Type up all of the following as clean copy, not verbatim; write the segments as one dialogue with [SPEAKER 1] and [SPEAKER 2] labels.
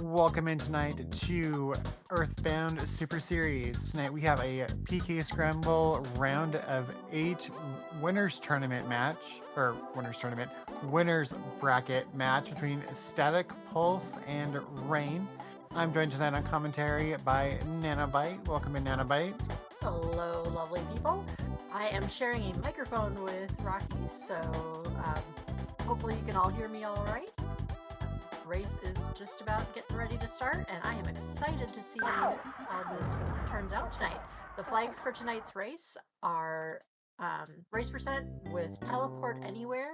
[SPEAKER 1] Welcome in tonight to Earthbound Super Series. Tonight we have a PK Scramble round of 8 winners tournament match, or winners bracket match between Static Pulse and Raine. I'm joined tonight on commentary by Nanobite. Welcome in, Nanobite.
[SPEAKER 2] Hello, lovely people. I am sharing a microphone with Rocky, so hopefully you can all hear me all right. Race is just about getting ready to start, and I am excited to see how this turns out tonight. The flags for tonight's race are race percent with teleport anywhere,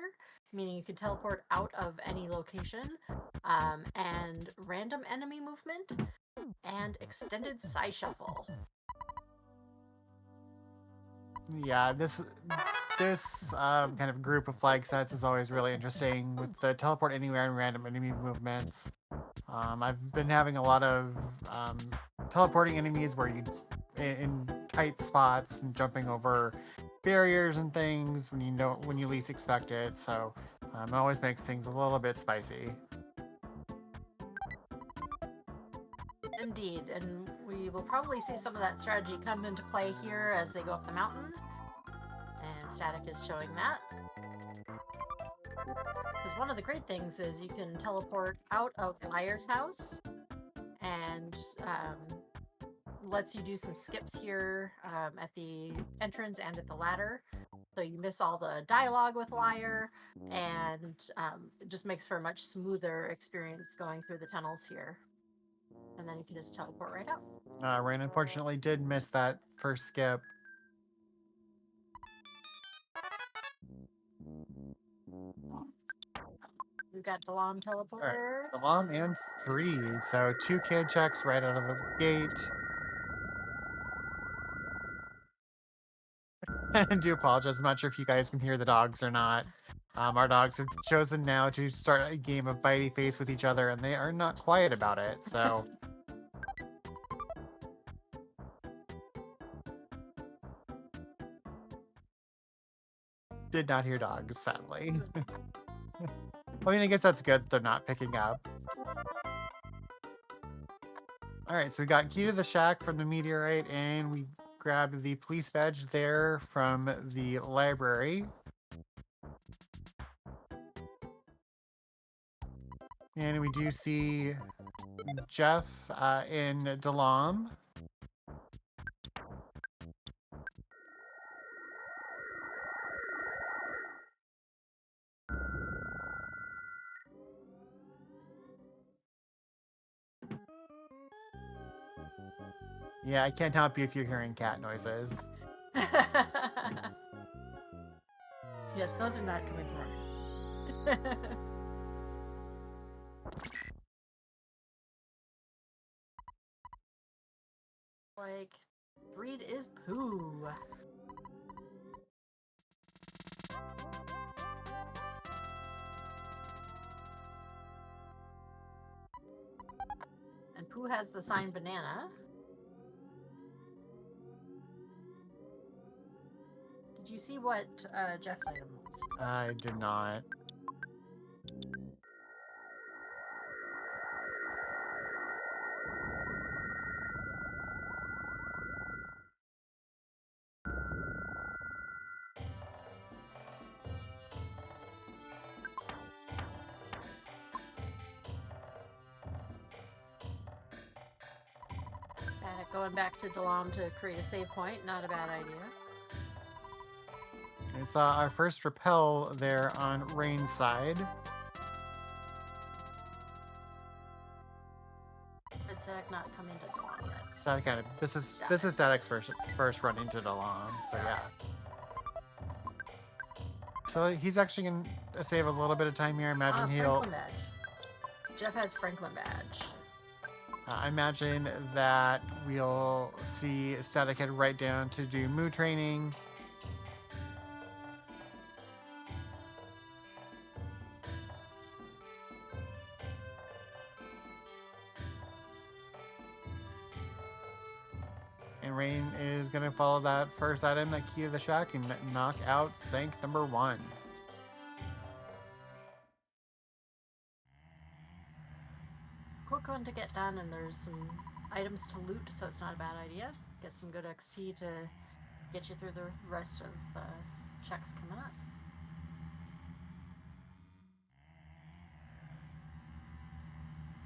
[SPEAKER 2] meaning you can teleport out of any location, and random enemy movement, and extended side shuffle.
[SPEAKER 1] Yeah, this kind of group of flag sets is always really interesting with the teleport anywhere and random enemy movements. I've been having a lot of teleporting enemies where you in tight spots and jumping over barriers and things when you least expect it. So it always makes things a little bit spicy.
[SPEAKER 2] Indeed, and we will probably see some of that strategy come into play here as they go up the mountain. And Static is showing that. Because one of the great things is you can teleport out of Liar's house and lets you do some skips here at the entrance and at the ladder. So you miss all the dialogue with Liar, and it just makes for a much smoother experience going through the tunnels here. And then you can just teleport right out.
[SPEAKER 1] Rain unfortunately did miss that first skip.
[SPEAKER 2] We've got Dalam teleporter.
[SPEAKER 1] Right. Alarm and 3, so 2 kid checks right out of the gate. I do apologize. I'm not sure if you guys can hear the dogs or not. Our dogs have chosen now to start a game of bitey face with each other, and they are not quiet about it. So, did not hear dogs, sadly. I mean, I guess that's good. They're not picking up. All right, so we got key to the shack from the meteorite, and we grabbed the police badge there from the library. And we do see Jeff in Dalam. Yeah, I can't help you if you're hearing cat noises.
[SPEAKER 2] Yes, those are not coming from us. Like, breed is poo. And Pooh has the sign banana. Did you see what Jeff's item was?
[SPEAKER 1] I did not.
[SPEAKER 2] Static going back to Dalam to create a save point. Not a bad idea.
[SPEAKER 1] I saw our first repel there on Raine's side.
[SPEAKER 2] Did Static not come into Dalam yet?
[SPEAKER 1] Static kind of this is Static's first run into Dalam, so yeah. So he's actually gonna save a little bit of time here. I imagine he'll.
[SPEAKER 2] Franklin badge. Jeff has Franklin badge.
[SPEAKER 1] I imagine that we'll see Static head right down to do Moo training. And Raine is going to follow that first item, that key to the shack, and knock out Sank number 1.
[SPEAKER 2] cone to get done, and there's some items to loot, so it's not a bad idea. Get some good XP to get you through the rest of the checks coming up.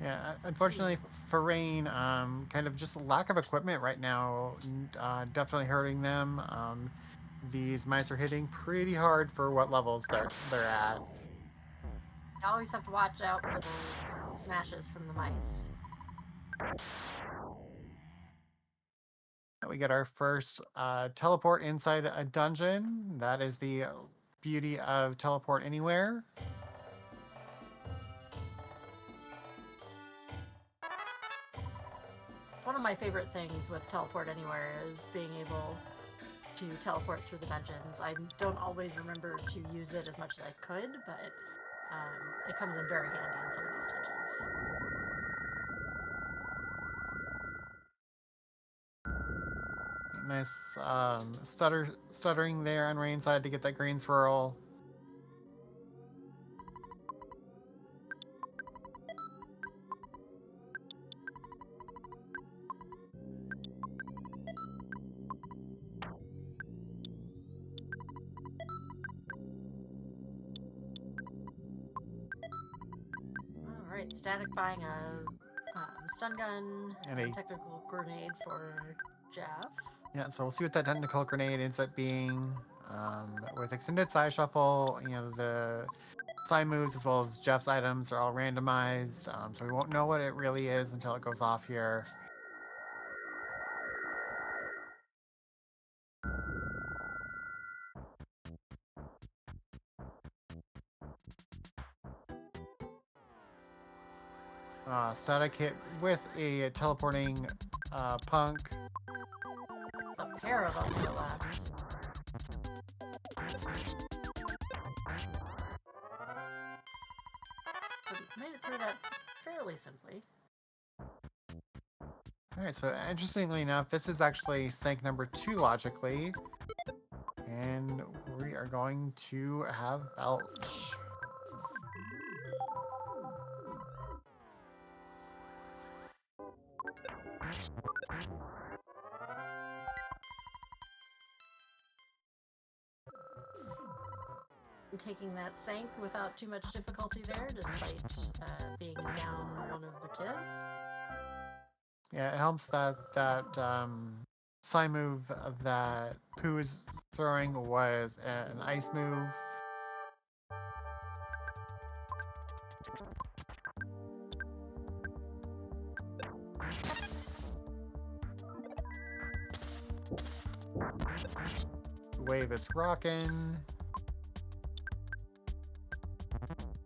[SPEAKER 1] Yeah, unfortunately for Raine, kind of just lack of equipment right now, definitely hurting them. These mice are hitting pretty hard for what levels they're at.
[SPEAKER 2] You always have to watch out for those smashes from the mice.
[SPEAKER 1] We get our first teleport inside a dungeon. That is the beauty of teleport anywhere.
[SPEAKER 2] One of my favorite things with Teleport Anywhere is being able to teleport through the dungeons. I don't always remember to use it as much as I could, but it comes in very handy in some of these dungeons.
[SPEAKER 1] Nice stuttering there on Raine's side to get that green swirl.
[SPEAKER 2] Alright, Static buying a stun gun
[SPEAKER 1] And
[SPEAKER 2] and
[SPEAKER 1] a
[SPEAKER 2] technical grenade for Jeff.
[SPEAKER 1] Yeah, so we'll see what that technical grenade ends up being. With extended side shuffle, the side moves as well as Jeff's items are all randomized, so we won't know what it really is until it goes off here. Static hit with a teleporting punk.
[SPEAKER 2] A pair of them, no less. But made it through that fairly simply.
[SPEAKER 1] Alright, so interestingly enough, this is actually sync number 2 logically. And we are going to have Belch.
[SPEAKER 2] Taking that sank without too much difficulty there, despite being down one of the kids.
[SPEAKER 1] Yeah, it helps that side move that Pooh is throwing was an ice move. Wave is rocking.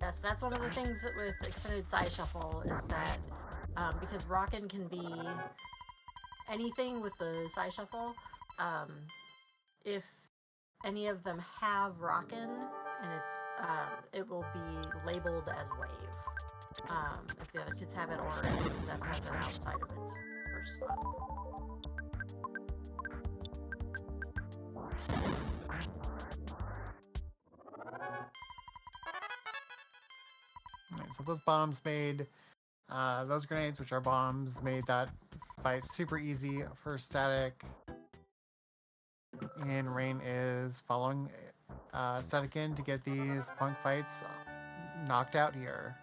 [SPEAKER 2] Yes, that's one of the things with extended side shuffle is that because Rockin' can be anything with the side shuffle, if any of them have Rockin', and it will be labeled as wave. If the other kids have it, or if this has it outside of its first spot.
[SPEAKER 1] Right, so those bombs made, those grenades, which are bombs, made that fight super easy for Static. And Raine is following Static in to get these punk fights knocked out here.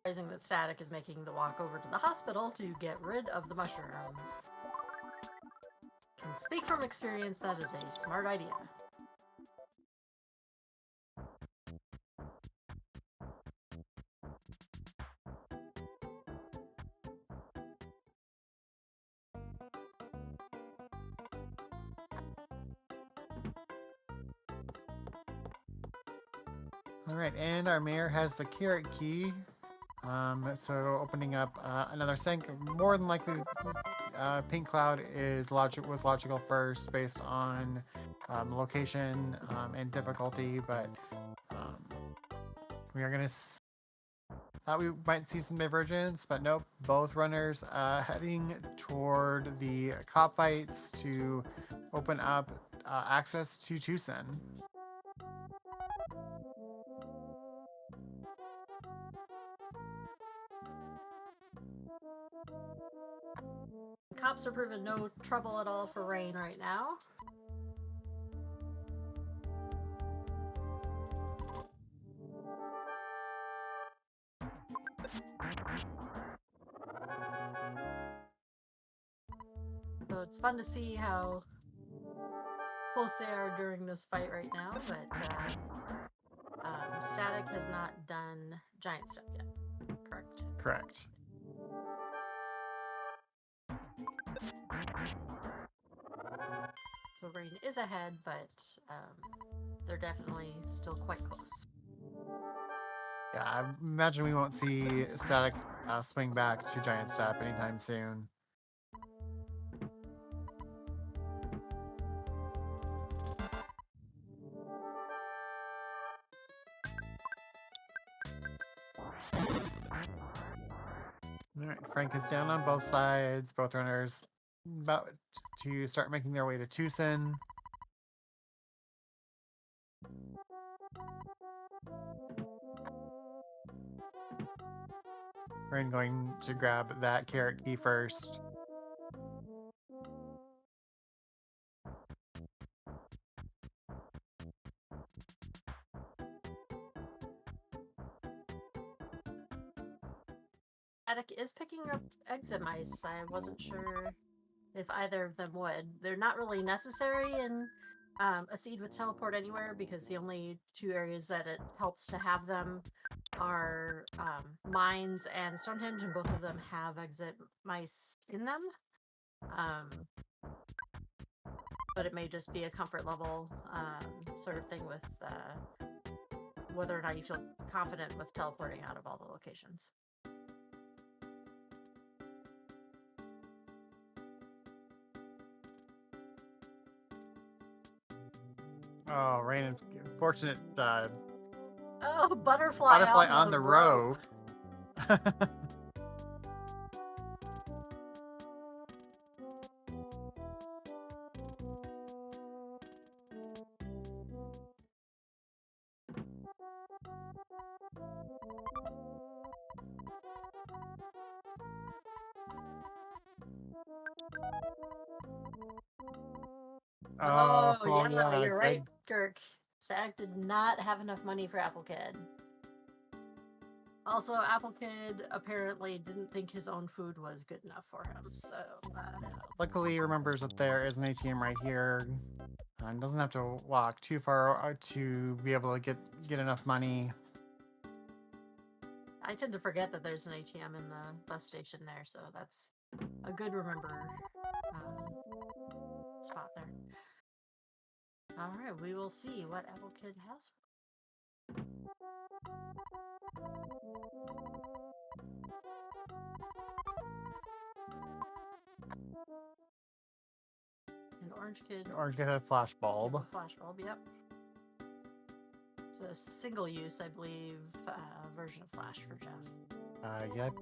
[SPEAKER 2] Realizing that Static is making the walk over to the hospital to get rid of the mushrooms. Can speak from experience, that is a smart idea.
[SPEAKER 1] Alright, and our mayor has the carrot key. So opening up another sync. More than likely, Pink Cloud was logical first based on location and difficulty, but we are going to thought we might see some divergence, but nope. Both runners heading toward the cop fights to open up access to Tucson.
[SPEAKER 2] Cops are proving no trouble at all for Raine right now. So it's fun to see how close they are during this fight right now, but Static has not done Giant Step yet, correct?
[SPEAKER 1] Correct.
[SPEAKER 2] So Raine is ahead, but they're definitely still quite close.
[SPEAKER 1] Yeah, I imagine we won't see Static swing back to Giant Step anytime soon. All right, Frank is down on both sides. Both runners about to start making their way to Tucson. Rain going to grab that carrot key first.
[SPEAKER 2] Static is picking up exit mice. I wasn't sure if either of them would. They're not really necessary in a seed with teleport anywhere because the only two areas that it helps to have them are mines and Stonehenge, and both of them have exit mice in them. But it may just be a comfort level sort of thing with whether or not you feel confident with teleporting out of all the locations.
[SPEAKER 1] Oh, Rain, fortunate
[SPEAKER 2] Oh, butterfly
[SPEAKER 1] on the
[SPEAKER 2] rope.
[SPEAKER 1] rope.
[SPEAKER 2] Oh,
[SPEAKER 1] Oh,
[SPEAKER 2] yeah, you're right,
[SPEAKER 1] good.
[SPEAKER 2] Kirk. Static did not have enough money for Apple Kid. Also, Apple Kid apparently didn't think his own food was good enough for him, so...
[SPEAKER 1] Luckily, he remembers that there is an ATM right here. And doesn't have to walk too far to be able to get enough money.
[SPEAKER 2] I tend to forget that there's an ATM in the bus station there, so that's a good remember spot there. All right, we will see what Apple Kid has. An Orange Kid.
[SPEAKER 1] Orange Kid had a flash bulb.
[SPEAKER 2] Flash bulb, yep. It's a single use, I believe, version of Flash for Jeff.
[SPEAKER 1] Yep.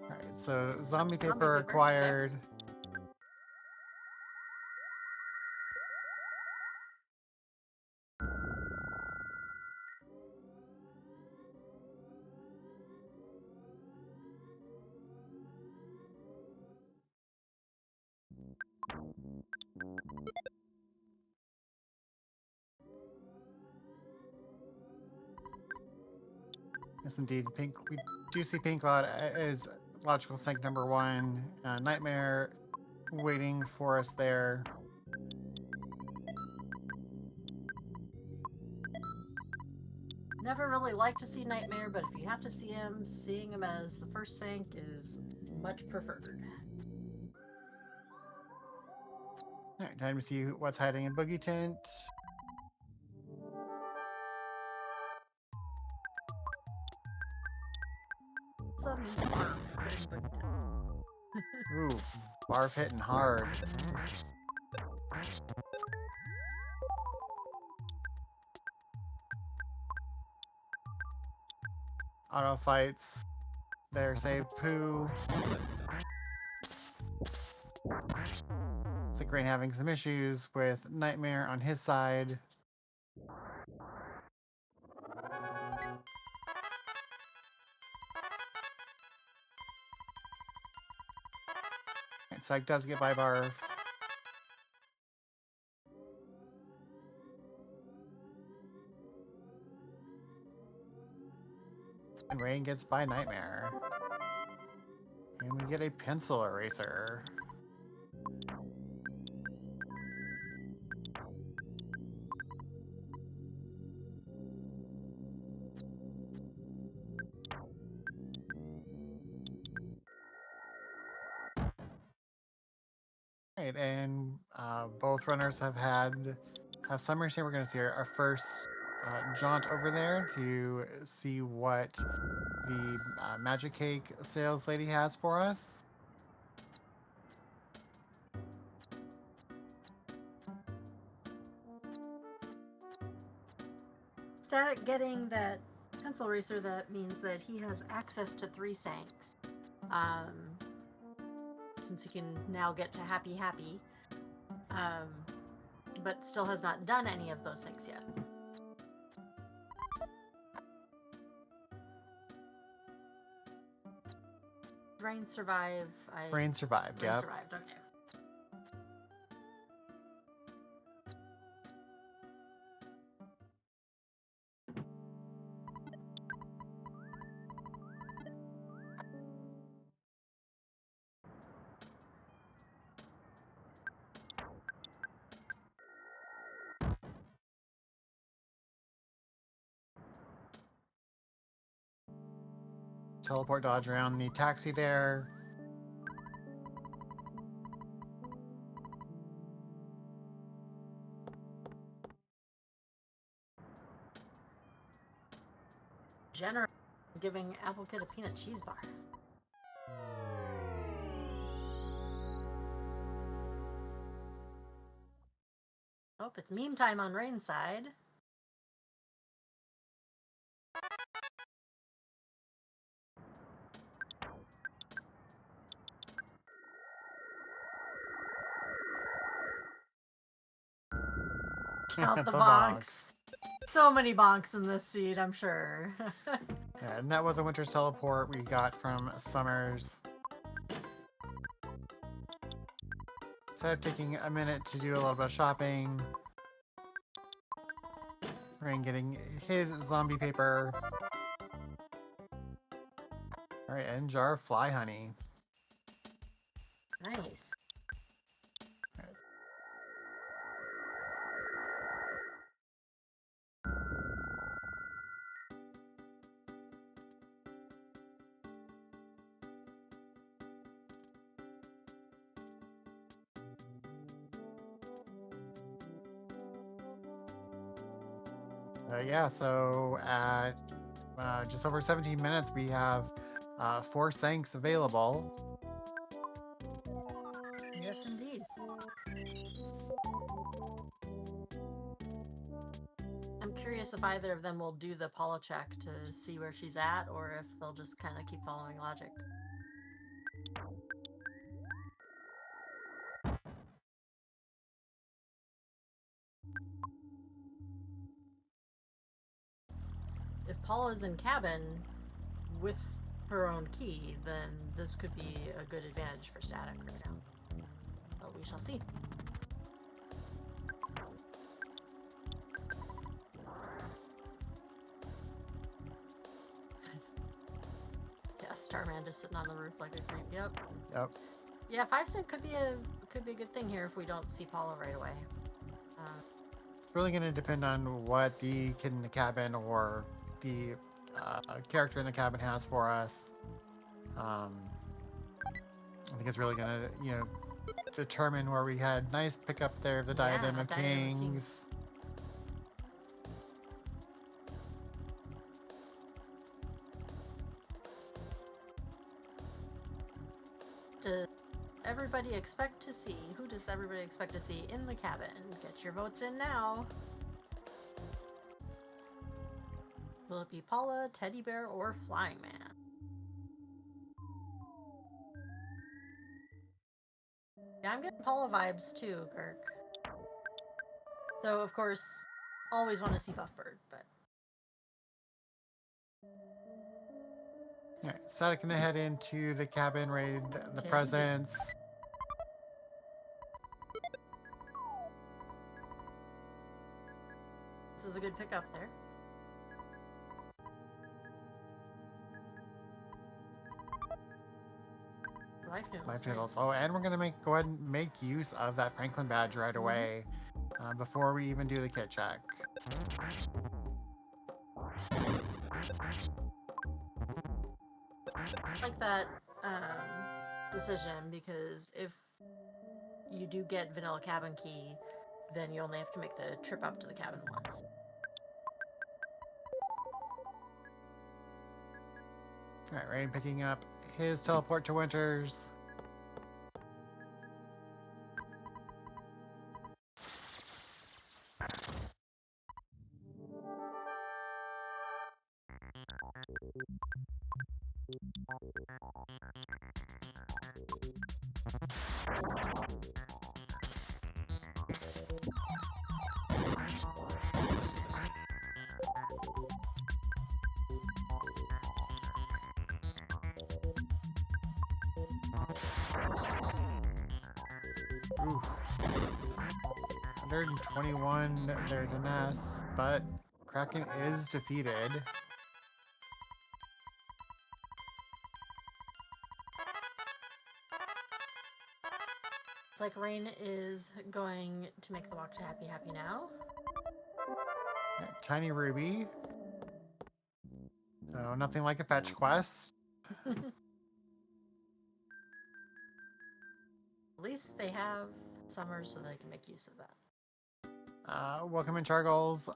[SPEAKER 1] Alright, so zombie paper acquired. Okay. Yes, indeed. We do see Pink Cloud as logical sync number 1. Nightmare waiting for us there.
[SPEAKER 2] Never really like to see Nightmare, but if you have to see him, seeing him as the first sync is much preferred.
[SPEAKER 1] Alright, time to see what's hiding in Boogie Tent. Ooh, barf hitting hard. auto fights. There, save Pooh. It's like Raine having some issues with Nightmare on his side. Psych does get by Barf. And Raine gets by Nightmare. And we get a pencil eraser. Right, and both runners have some here. We're going to see our first jaunt over there to see what the magic cake sales lady has for us.
[SPEAKER 2] Static getting that pencil eraser, that means that he has access to 3 Sanks. Since he can now get to Happy Happy. But still has not done any of those things yet. Raine survive.
[SPEAKER 1] Raine survived, yeah.
[SPEAKER 2] Raine survived, okay.
[SPEAKER 1] Teleport dodge around the taxi there.
[SPEAKER 2] Generous, giving Apple Kid a peanut cheese bar. Oh, it's meme time on Raine's side. Count the bonks. So many bonks in this seed, I'm sure.
[SPEAKER 1] Yeah, and that was a Winter's Teleport we got from Summers. Instead of taking a minute to do a little bit of shopping, Raine getting his zombie paper. Alright, and jar of fly honey.
[SPEAKER 2] Nice.
[SPEAKER 1] Yeah, so at just over 17 minutes, we have 4 Sanks available.
[SPEAKER 2] Yes, indeed. I'm curious if either of them will do the Paula check to see where she's at, or if they'll just kind of keep following logic. If Paula's in cabin with her own key, then this could be a good advantage for Static right now. But we shall see. Yeah, Starman just sitting on the roof like a creep. Yep.
[SPEAKER 1] Yep.
[SPEAKER 2] Yeah, 5 Sank could be a good thing here if we don't see Paula right away.
[SPEAKER 1] It's really going to depend on what the kid in the cabin or the character in the cabin has for us. I think it's really going to, determine where we had nice pickup there of the Diadem of Kings.
[SPEAKER 2] Does everybody expect to see? Who does everybody expect to see in the cabin? Get your votes in now. Will it be Paula, Teddy Bear, or Flying Man? Yeah, I'm getting Paula vibes too, Kirk. Though, of course, always want to see Buffbird, but...
[SPEAKER 1] Alright, Static gonna head into the cabin, raid the
[SPEAKER 2] Teddy
[SPEAKER 1] presents.
[SPEAKER 2] This is a good pickup there. Life noodles.
[SPEAKER 1] Life noodles.
[SPEAKER 2] Nice.
[SPEAKER 1] Oh, and we're gonna go ahead and make use of that Franklin badge right away before we even do the kit check.
[SPEAKER 2] I like that decision, because if you do get vanilla cabin key, then you only have to make the trip up to the cabin once.
[SPEAKER 1] Alright, Raine picking up his teleport to Winters. Ooh. 121 there to Ness, but Kraken is defeated.
[SPEAKER 2] It's like Raine is going to make the walk to Happy Happy now.
[SPEAKER 1] Tiny Ruby. So nothing like a fetch quest.
[SPEAKER 2] At least they have summer so they can make use of that.
[SPEAKER 1] Welcome in, Chargles.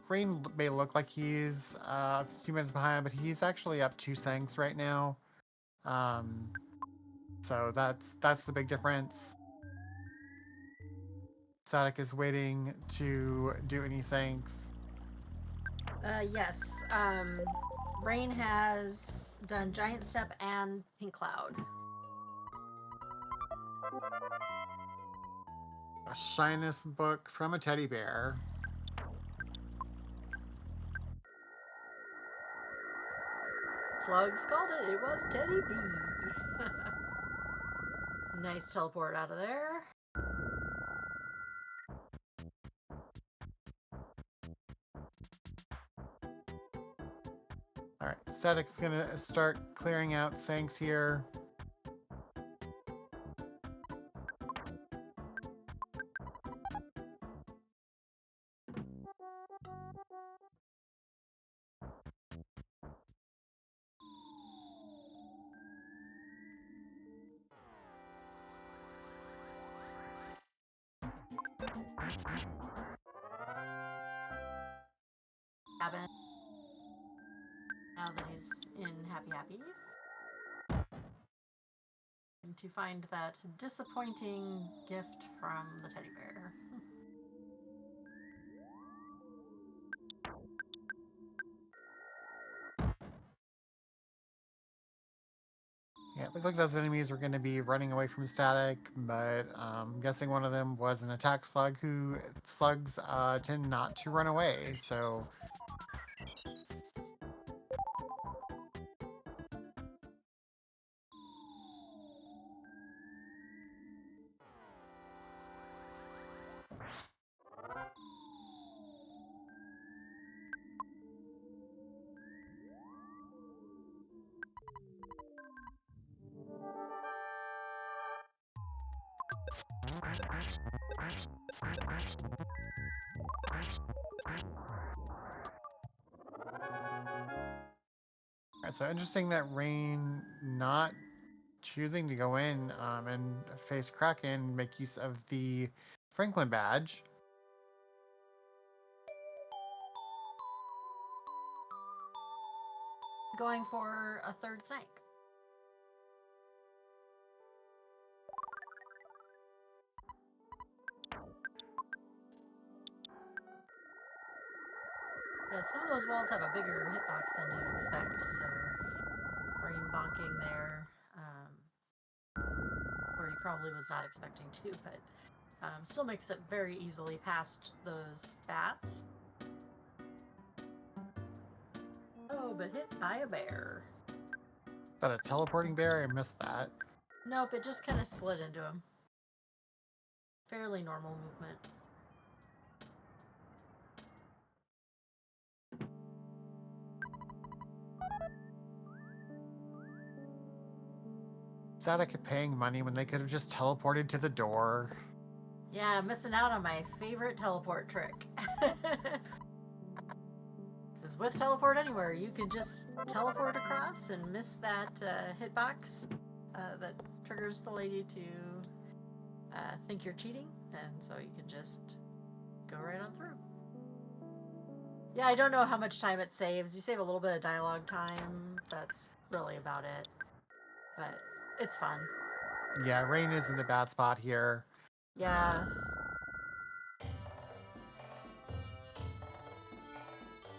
[SPEAKER 1] Raine may look like he's a few minutes behind, but he's actually up 2 Sanks right now. So that's the big difference. Static is waiting to do any Sanks.
[SPEAKER 2] Yes. Raine has done Giant Step and Pink Cloud.
[SPEAKER 1] A Shyness book from a teddy bear.
[SPEAKER 2] Slugs called it. It was Teddy B. Nice teleport out of there.
[SPEAKER 1] Alright, Static's gonna start clearing out Sanks here.
[SPEAKER 2] Cabin. Now that he's in Happy Happy. And to find that disappointing gift from the teddy bear.
[SPEAKER 1] Yeah, it looked like those enemies were going to be running away from Static, but I'm guessing one of them was an attack slug, who slugs tend not to run away, so... Alright, so interesting that Raine not choosing to go in and face Kraken, make use of the Franklin badge.
[SPEAKER 2] Going for a third Sank. Yeah, some of those walls have a bigger hitbox than you expect, so Raine bonking there, where he probably was not expecting to, but still makes it very easily past those bats. Oh, but hit by a bear.
[SPEAKER 1] Is that a teleporting bear? I missed that.
[SPEAKER 2] Nope, it just kind of slid into him. Fairly normal movement.
[SPEAKER 1] Static paying money when they could have just teleported to the door.
[SPEAKER 2] Yeah, missing out on my favorite teleport trick. Because with Teleport Anywhere, you can just teleport across and miss that hitbox that triggers the lady to think you're cheating, and so you can just go right on through. Yeah, I don't know how much time it saves. You save a little bit of dialogue time. That's really about it. But it's fun.
[SPEAKER 1] Yeah, Raine is in a bad spot here.
[SPEAKER 2] Yeah.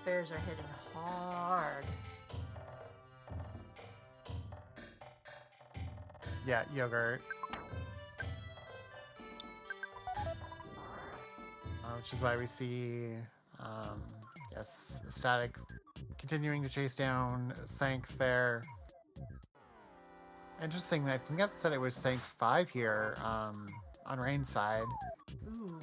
[SPEAKER 2] Bears are hitting hard.
[SPEAKER 1] Yeah, yogurt. Which is why we see, yes, Static continuing to chase down Sanks there. Interesting, I think that said it was Sank 5 here, on Raine's side.
[SPEAKER 2] Ooh.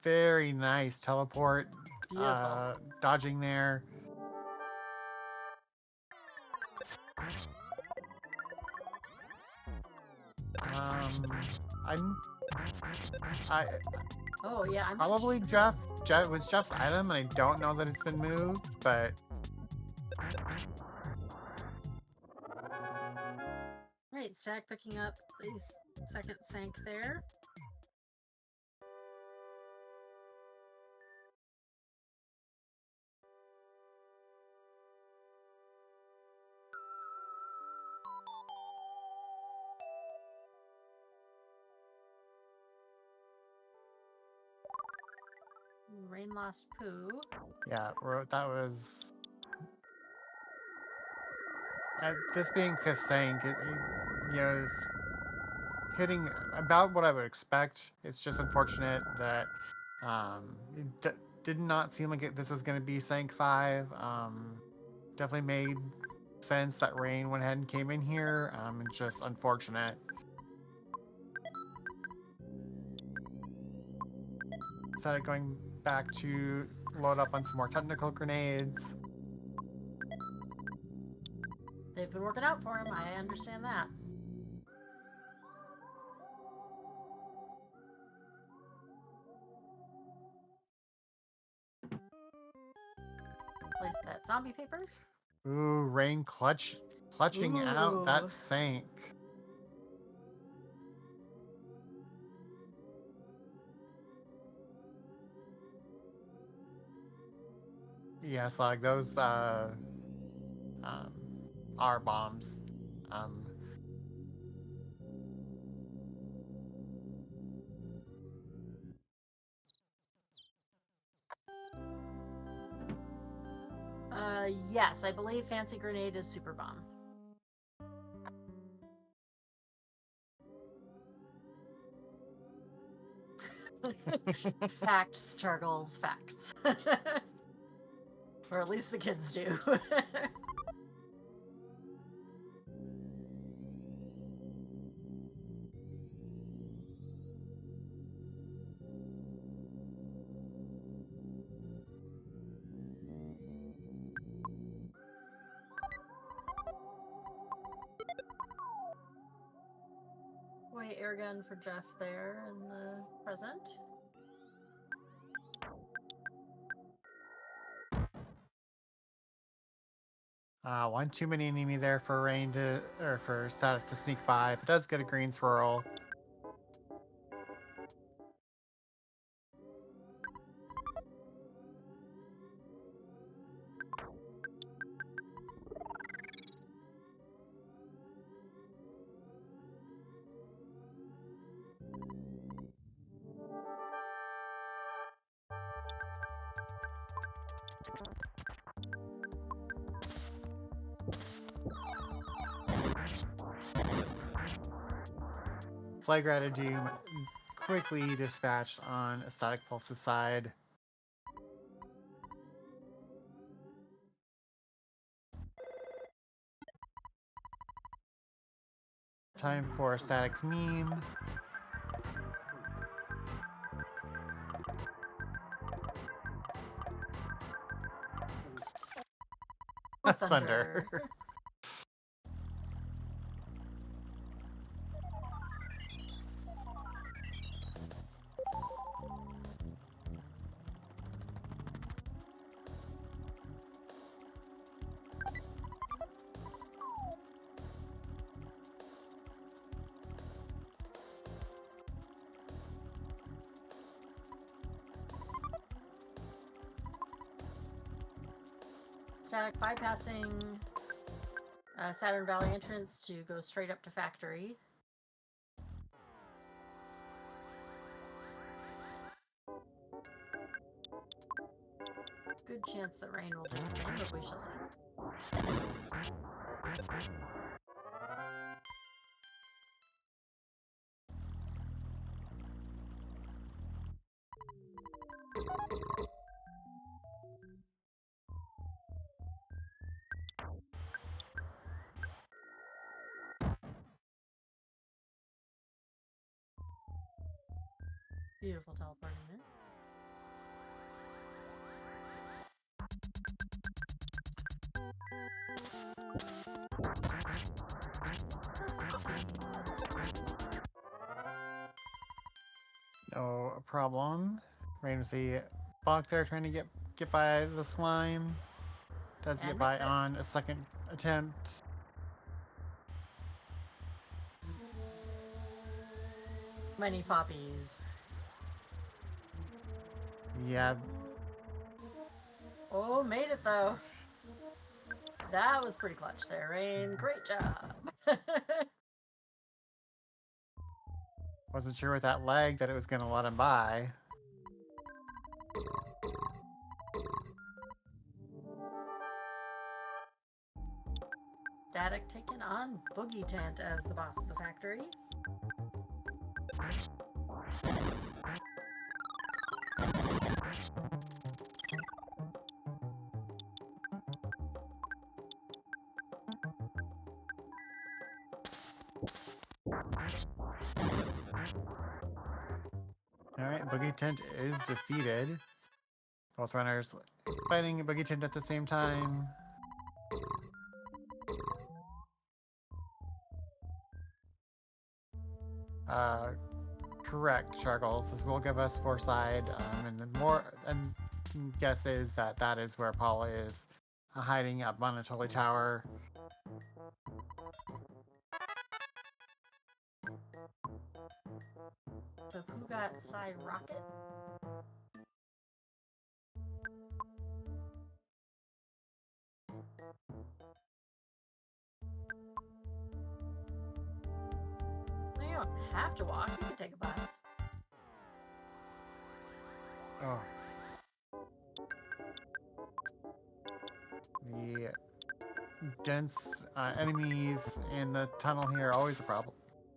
[SPEAKER 1] Very nice teleport,
[SPEAKER 2] Beautiful.
[SPEAKER 1] dodging there. I'm, I
[SPEAKER 2] Oh, yeah, I'm not
[SPEAKER 1] probably Jeff was Jeff's item, and I don't know that it's been moved, but
[SPEAKER 2] Right, Stack picking up the second Sank there. Raine lost Pooh.
[SPEAKER 1] yeah, that was this being fifth Sank. It's hitting about what I would expect. It's just unfortunate that it did not seem like this was going to be Sank 5. Definitely made sense that Raine went ahead and came in here. And just unfortunate. Instead of going back to load up on some more technical grenades.
[SPEAKER 2] They've been working out for him. I understand that. Place that zombie paper.
[SPEAKER 1] Ooh, Raine clutching out
[SPEAKER 2] Ooh.
[SPEAKER 1] that Sank. Yes, like those um, R bombs. Um,
[SPEAKER 2] Yes, I believe Fancy Grenade is Super Bomb. Facts, Chargles, facts. Or at least the kids do. Boy, airgun for Jeff there in the present.
[SPEAKER 1] One too many enemy there for Rain to, or for Static to sneak by. If it does get a green swirl. Flag Rider Doom quickly dispatched on StaticPulse's side. Time for Static's meme. Thunder.
[SPEAKER 2] Static bypassing Saturn Valley entrance to go straight up to factory. Good chance that Raine will do the same, but we shall see. Beautiful teleporting in.
[SPEAKER 1] No problem. Raine with the block there trying to get by the slime. Does
[SPEAKER 2] And
[SPEAKER 1] get by
[SPEAKER 2] makes it.
[SPEAKER 1] on a second attempt.
[SPEAKER 2] Many foppies.
[SPEAKER 1] Yeah.
[SPEAKER 2] Oh, made it though. That was pretty clutch there, Raine. Great job.
[SPEAKER 1] Wasn't sure with that leg that it was going to let him by.
[SPEAKER 2] Static taking on Boogie Tent as the boss of the factory.
[SPEAKER 1] Alright, Boogie Tent is defeated. Both runners fighting Boogie Tent at the same time. Correct, Shargles. This will give us foreside, and then more. And guess is that that is where Paul is hiding up on a Tully Tower.
[SPEAKER 2] So who got side rocket? Well, you don't have to walk. You can take a bus.
[SPEAKER 1] Oh. The dense enemies in the tunnel here are always a problem.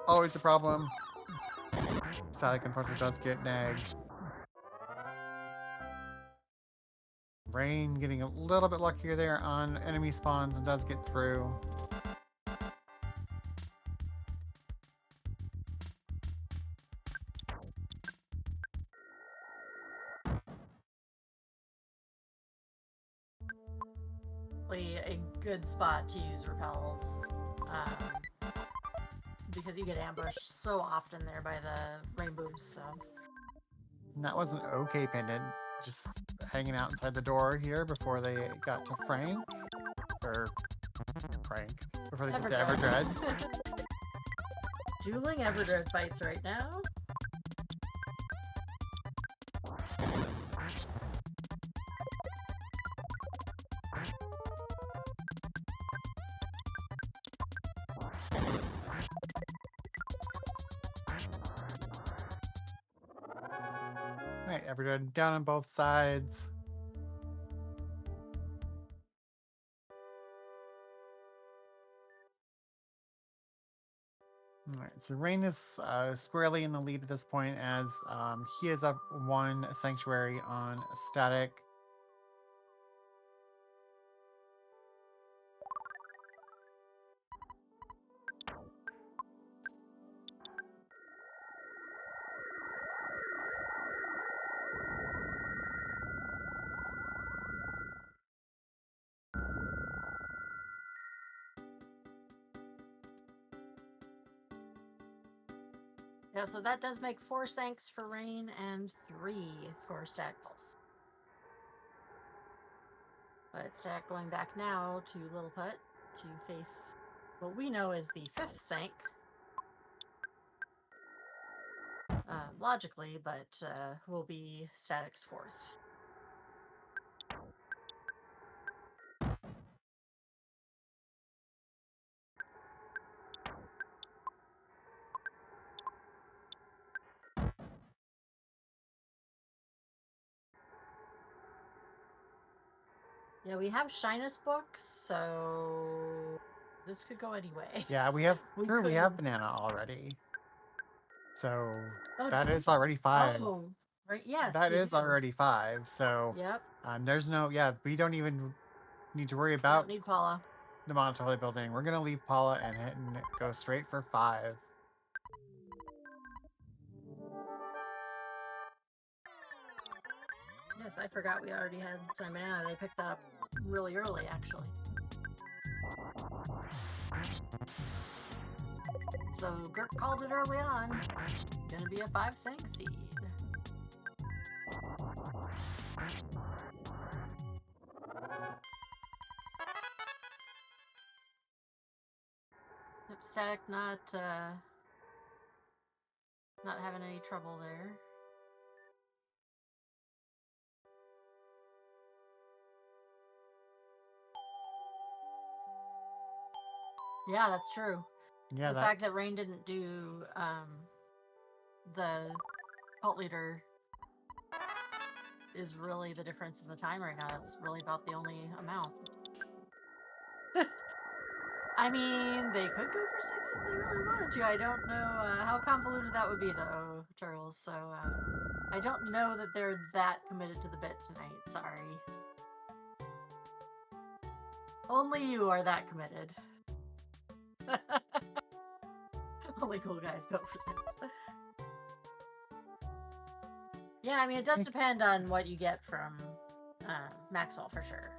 [SPEAKER 1] Always a problem. Static unfortunately does get nagged. Raine getting a little bit luckier there on enemy spawns and does get through.
[SPEAKER 2] A good spot to use repels. Because you get ambushed so often there by the rainbows, so.
[SPEAKER 1] And that was an okay pendant, just hanging out inside the door here before they got to Frank. Or Frank. Before they got to Everdread.
[SPEAKER 2] Dueling Everdread fights right now.
[SPEAKER 1] Alright, Everdread down on both sides. All right, so Rain is squarely in the lead at this point as he is up one sanctuary on static.
[SPEAKER 2] Yeah, so that does make 4 Sanks for Rain and 3 for StaticPulse. But Static going back now to Little Putt to face what we know is the 5th Sank. Logically, but will be Static's 4th. Yeah, we have Shyness books, so this could go anyway.
[SPEAKER 1] Yeah, we have
[SPEAKER 2] We
[SPEAKER 1] sure we
[SPEAKER 2] could.
[SPEAKER 1] have banana already. So
[SPEAKER 2] Oh,
[SPEAKER 1] that
[SPEAKER 2] do we?
[SPEAKER 1] is already 5.
[SPEAKER 2] Oh, right. Yes,
[SPEAKER 1] That
[SPEAKER 2] we
[SPEAKER 1] is
[SPEAKER 2] do.
[SPEAKER 1] already 5. So
[SPEAKER 2] Yep.
[SPEAKER 1] there's no, yeah, we don't even need to worry
[SPEAKER 2] We don't
[SPEAKER 1] about
[SPEAKER 2] need Paula.
[SPEAKER 1] the Monotoli building. We're gonna leave Paula and go straight for 5.
[SPEAKER 2] Yes, I forgot we already had Sign Banana. They picked that up really early, actually. So Gurk called it early on. Gonna be a 5 Sank seed. Yep, Static not having any trouble there. Yeah, that's true.
[SPEAKER 1] Yeah,
[SPEAKER 2] The fact that Raine didn't do the cult leader is really the difference in the time right now. It's really about the only amount. I mean, they could go for 6 if they really wanted to. I don't know how convoluted that would be, though, Turtles. So I don't know that they're that committed to the bit tonight. Sorry. Only you are that committed. Only cool guys go for 6. Yeah, I mean, it does depend on what you get from Maxwell, for sure.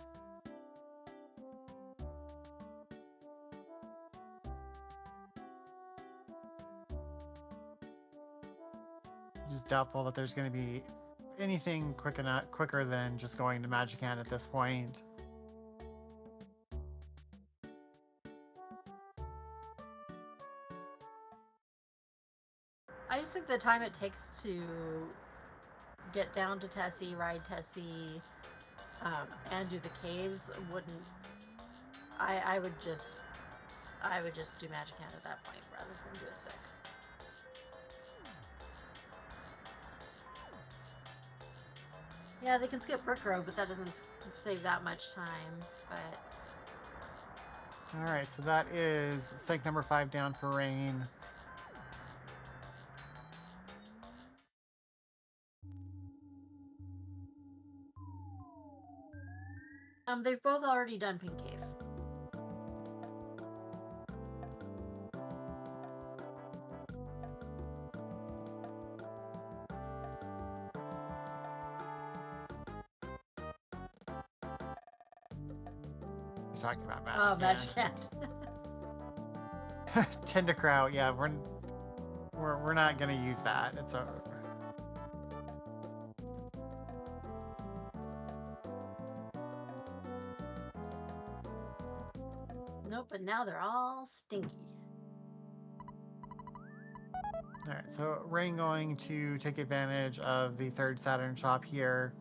[SPEAKER 1] just doubtful that there's going to be anything quicker than just going to Magic Hand at this point.
[SPEAKER 2] I just think the time it takes to get down to Tessie, ride Tessie, and do the caves wouldn't. I would just do Magic Hand at that point rather than do a 6th. Yeah, they can skip Brick Road, but that doesn't save that much time. But
[SPEAKER 1] All right, so that is Sank number 5 down for Rain.
[SPEAKER 2] they've both already done Pink Cave.
[SPEAKER 1] He's talking about
[SPEAKER 2] Magic
[SPEAKER 1] Magic
[SPEAKER 2] Hand.
[SPEAKER 1] Hand. Tendacrow, yeah, we're not gonna use that. It's a
[SPEAKER 2] Nope, but now they're all stinky.
[SPEAKER 1] all right. So Rain going to take advantage of the 3rd Saturn shop here.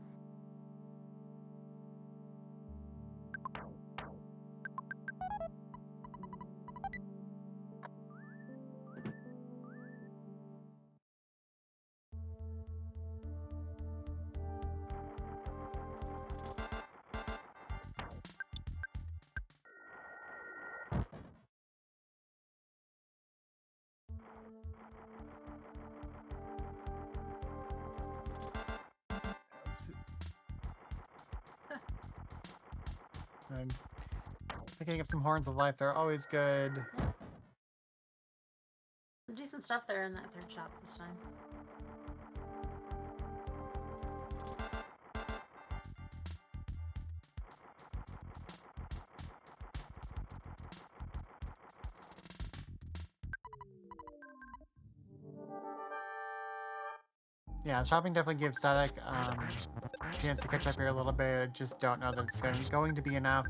[SPEAKER 1] And picking up some horns of life, they're always good.
[SPEAKER 2] Some decent stuff there in that third shop this time.
[SPEAKER 1] Yeah, shopping definitely gives Static a chance to catch up here a little bit. I just don't know that it's going to be enough.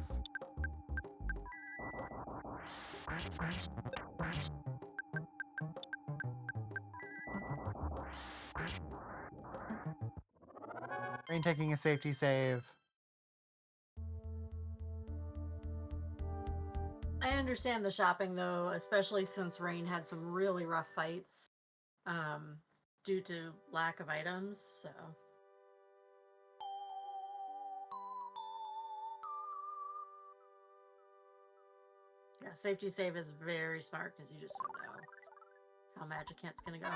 [SPEAKER 1] Raine taking a safety save.
[SPEAKER 2] I understand the shopping though, especially since Raine had some really rough fights due to lack of items. So yeah, safety save is very smart because you just don't know how Magic Ant's gonna go.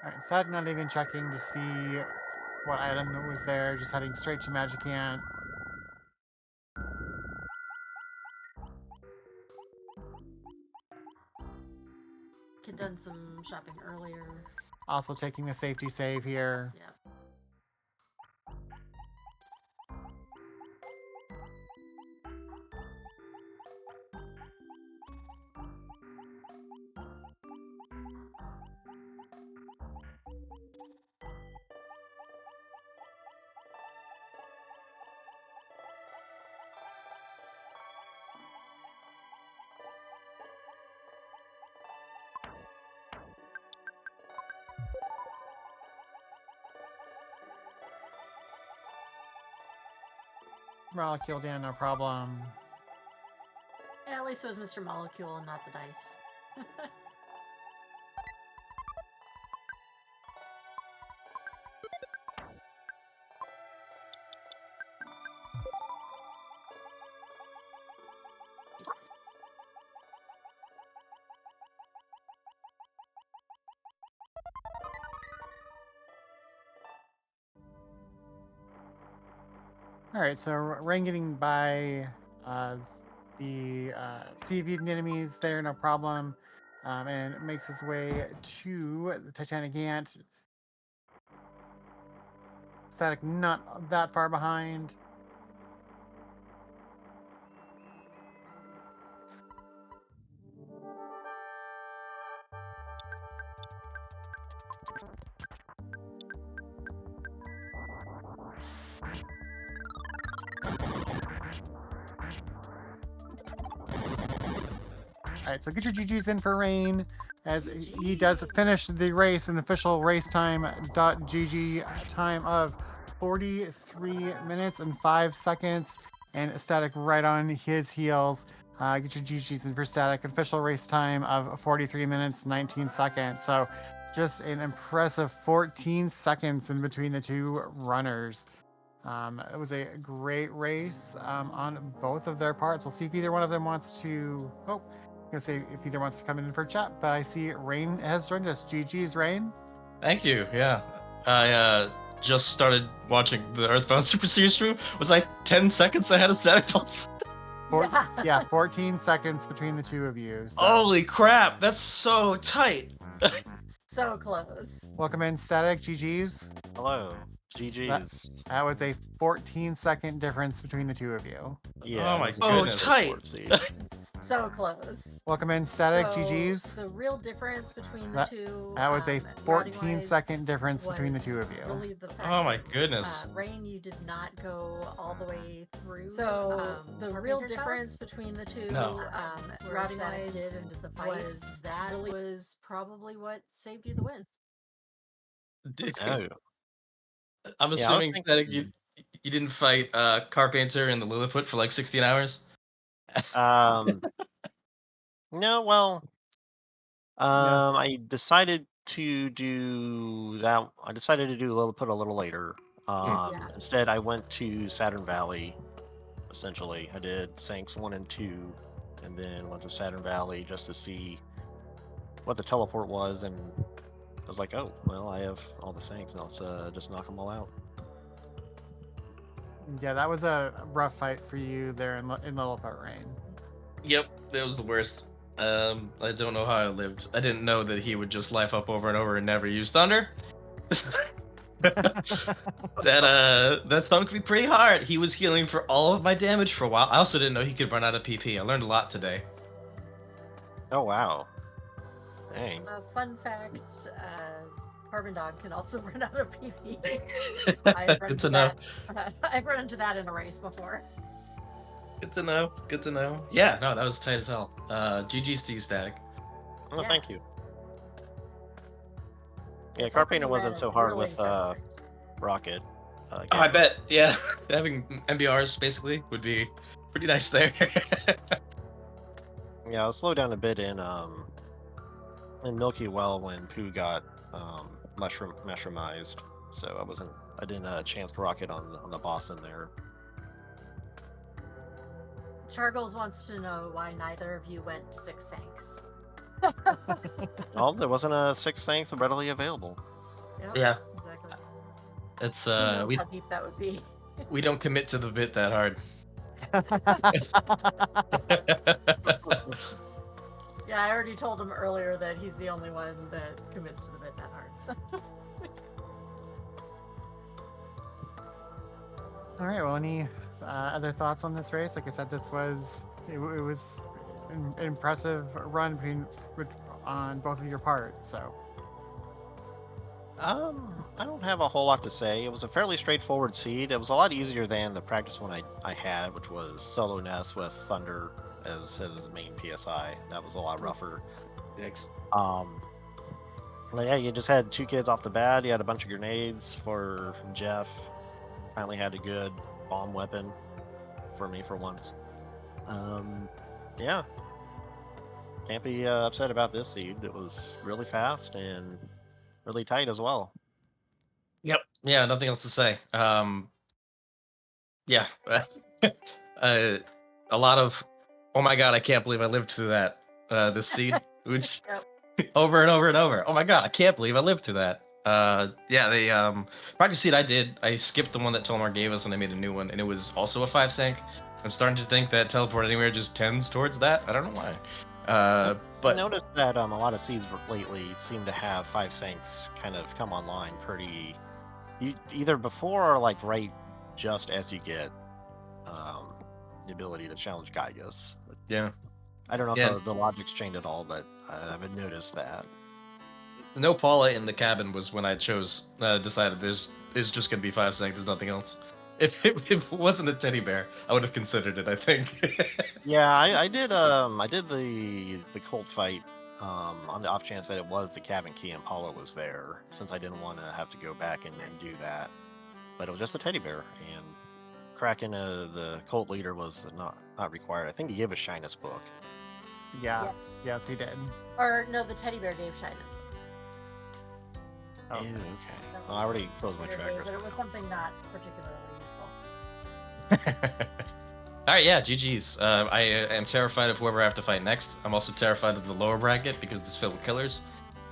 [SPEAKER 1] Alright, Static not even checking to see what item was there, just heading straight to Magic Ant.
[SPEAKER 2] Kid done some shopping earlier.
[SPEAKER 1] Also taking the safety save here.
[SPEAKER 2] Yep.
[SPEAKER 1] Molecule down, no problem.
[SPEAKER 2] Yeah, at least it was Mr. Molecule and not the dice.
[SPEAKER 1] Alright, so Rain getting by the sea-eating enemies there, no problem. And makes his way to the Titanic Ant. Static not that far behind. Alright, so get your GGs in for Rain as he does finish the race with an official race time .gg time of 43 minutes and 5 seconds, and Static right on his heels. Get your GGs in for Static. Official race time of 43 minutes 19 seconds. So just an impressive 14 seconds in between the two runners. It was a great race on both of their parts. We'll see if either one of them wants to. Oh, I'm gonna say if either wants to come in for chat, but I see Raine has joined us. GG's, Raine.
[SPEAKER 3] Thank you. Yeah, I just started watching the Earthbound Super Series stream. Was like 10 seconds ahead of StaticPulse.
[SPEAKER 1] Yeah, 14 seconds between the two of you. So.
[SPEAKER 3] Holy crap, that's so tight.
[SPEAKER 2] So close.
[SPEAKER 1] Welcome in, Static. GG's.
[SPEAKER 4] Hello. GG's.
[SPEAKER 1] That was a 14-second difference between the two of you.
[SPEAKER 4] Yeah.
[SPEAKER 3] Oh my
[SPEAKER 4] it was a
[SPEAKER 3] goodness.
[SPEAKER 4] good
[SPEAKER 3] Tight.
[SPEAKER 4] sport seed.
[SPEAKER 2] So close.
[SPEAKER 1] Welcome in, Static.
[SPEAKER 2] So,
[SPEAKER 1] GG's.
[SPEAKER 2] The real difference between the two.
[SPEAKER 1] That was a
[SPEAKER 2] routing-wise
[SPEAKER 1] 14-second difference between the
[SPEAKER 2] was
[SPEAKER 1] two of you.
[SPEAKER 2] Really the fact
[SPEAKER 3] Oh my
[SPEAKER 2] that,
[SPEAKER 3] goodness.
[SPEAKER 2] Raine, you did not go all the way through.
[SPEAKER 5] So,
[SPEAKER 2] the
[SPEAKER 5] Carpenter's
[SPEAKER 2] real
[SPEAKER 5] house?
[SPEAKER 2] difference between the two,
[SPEAKER 3] No.
[SPEAKER 2] where
[SPEAKER 5] Routing
[SPEAKER 2] Static
[SPEAKER 5] wise
[SPEAKER 2] did into the fight
[SPEAKER 5] was
[SPEAKER 2] that
[SPEAKER 5] really-
[SPEAKER 2] was probably what saved you the win.
[SPEAKER 4] Oh.
[SPEAKER 3] I'm
[SPEAKER 4] Yeah, I was
[SPEAKER 3] assuming Static, you didn't fight Carpenter and the Lilliput for like 16 hours.
[SPEAKER 4] No, well,
[SPEAKER 1] Yes.
[SPEAKER 4] I decided to do that. I decided to do Lilliput a little later.
[SPEAKER 2] Yeah.
[SPEAKER 4] Instead, I went to Saturn Valley. Essentially, I did Sanks 1 and 2, and then went to Saturn Valley just to see what the teleport was, and was like, oh, well, I have all the Sanks, and let's just knock them all out.
[SPEAKER 1] Yeah, that was a rough fight for you there in Lilliput Raine.
[SPEAKER 3] Yep, that was the worst. I don't know how I lived. I didn't know that he would just life up over and over and never use thunder. That sunk me pretty hard. He was healing for all of my damage for a while. I also didn't know he could run out of PP. I learned a lot today.
[SPEAKER 4] Oh, wow. Dang.
[SPEAKER 2] Fun fact, Carbon Dog can also run out of PP. I've run
[SPEAKER 3] Good
[SPEAKER 2] into
[SPEAKER 3] to know.
[SPEAKER 2] that. I've run into that in a race before.
[SPEAKER 3] Good to know. Good to know. Yeah, no, that was tight as hell. GG's to you, Static.
[SPEAKER 4] Oh,
[SPEAKER 2] Yeah.
[SPEAKER 4] thank you. Yeah,
[SPEAKER 2] Both of
[SPEAKER 4] Carpena
[SPEAKER 2] you
[SPEAKER 4] wasn't
[SPEAKER 2] ran
[SPEAKER 4] so hard
[SPEAKER 2] really
[SPEAKER 4] with
[SPEAKER 2] perfect.
[SPEAKER 4] Rocket.
[SPEAKER 3] Oh, I bet. Yeah, having MBRs basically would be pretty nice there.
[SPEAKER 4] Yeah, I was slowed down a bit in Milky Well when Pooh got mushroomized, so I didn't chance Rocket on the boss in there.
[SPEAKER 2] Chargles wants to know why neither of you went 6 Sanks.
[SPEAKER 4] Well, there wasn't a 6th Sank readily available.
[SPEAKER 2] Yep,
[SPEAKER 3] Yeah,
[SPEAKER 2] exactly.
[SPEAKER 3] it's
[SPEAKER 2] Who knows
[SPEAKER 3] we
[SPEAKER 2] how deep that would be?
[SPEAKER 3] we don't commit to the bit that hard.
[SPEAKER 2] Yeah, I already told him earlier that he's the only one that commits to the bit that hard. So.
[SPEAKER 1] All right. Well, any other thoughts on this race? Like I said, it was an impressive run on both of your parts. So
[SPEAKER 4] I don't have a whole lot to say. It was a fairly straightforward seed. It was a lot easier than the practice one I had, which was Solo Ness with Thunder as his main PSI. That was a lot rougher.
[SPEAKER 3] Thanks.
[SPEAKER 4] Like, yeah, you just had 2 kids off the bat. You had a bunch of grenades for Jeff. Finally had a good bomb weapon for me for once. Yeah, can't be upset about this seed. It was really fast and really tight as well.
[SPEAKER 3] Yep. Yeah, nothing else to say. Yeah. uh, a lot of, oh my god, I can't believe I lived through that. This seed, which
[SPEAKER 2] Yep.
[SPEAKER 3] over and over and over. Oh my god, I can't believe I lived through that. Yeah, the practice seed I skipped the one that Tolmar gave us and I made a new one, and it was also a 5 Sank. I'm starting to think that Teleport Anywhere just tends towards that. I don't know why.
[SPEAKER 4] I
[SPEAKER 3] But
[SPEAKER 4] noticed that a lot of seeds lately seem to have 5 Sanks kind of come online pretty either before or like right just as you get the ability to challenge Gygas.
[SPEAKER 3] yeah,
[SPEAKER 4] I don't know
[SPEAKER 3] yeah.
[SPEAKER 4] if the logic's changed at all, but I've noticed that.
[SPEAKER 3] No Paula in the cabin was when I decided there's just gonna be 5 Sank. There's nothing else. If it wasn't a teddy bear, I would have considered it. I think.
[SPEAKER 4] Yeah, I did the cold fight on the off chance that it was the cabin key and Paula was there, since I didn't want to have to go back and do that. But it was just a teddy bear, and cracking the cult leader was not required. I think he gave a Shyness book.
[SPEAKER 1] yeah,
[SPEAKER 2] Yes.
[SPEAKER 1] yes, he did.
[SPEAKER 2] Or no, the teddy bear gave shyness.
[SPEAKER 1] Oh,
[SPEAKER 4] Ew, okay. Well, I already closed my tracker.
[SPEAKER 2] But it was something not particularly useful.
[SPEAKER 3] All right, yeah, GG's. I am terrified of whoever I have to fight next. I'm also terrified of the lower bracket because it's filled with killers.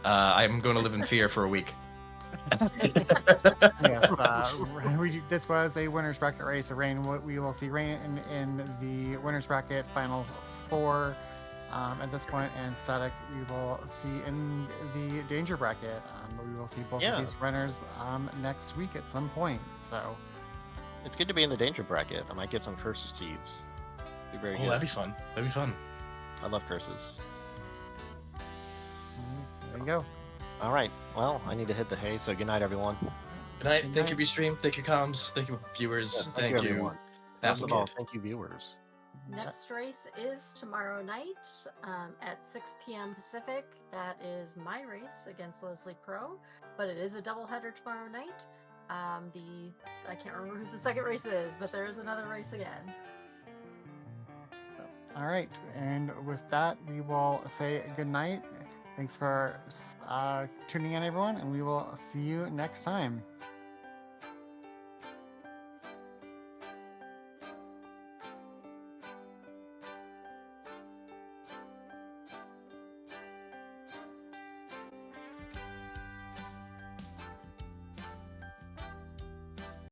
[SPEAKER 3] I'm going to live in fear for a week.
[SPEAKER 1] yes, this was a winners bracket race. Raine, we will see Raine in the winners bracket final 4 at this point, and Static we will see in the danger bracket. We will see both of these runners next week at some point. So
[SPEAKER 4] it's good to be in the danger bracket. I might get some curses seeds. Be very good.
[SPEAKER 3] That'd be fun. That'd be fun.
[SPEAKER 4] I love curses.
[SPEAKER 1] there you go.
[SPEAKER 4] All right. Well, I need to hit the hay. So good night, everyone.
[SPEAKER 3] Good night.
[SPEAKER 1] Good
[SPEAKER 3] Thank you,
[SPEAKER 1] night.
[SPEAKER 3] Restream. Thank you, comms. Thank you, viewers.
[SPEAKER 4] Yes,
[SPEAKER 3] thank you,
[SPEAKER 4] everyone. Most of all,
[SPEAKER 3] Applicant.
[SPEAKER 4] thank you, viewers.
[SPEAKER 2] Next race is tomorrow night at 6 p.m. Pacific. That is my race against Leslie Pro, but it is a doubleheader tomorrow night. I can't remember who the second race is, but there is another race again.
[SPEAKER 1] All right, and with that, we will say good night. Thanks for tuning in, everyone, and we will see you next time.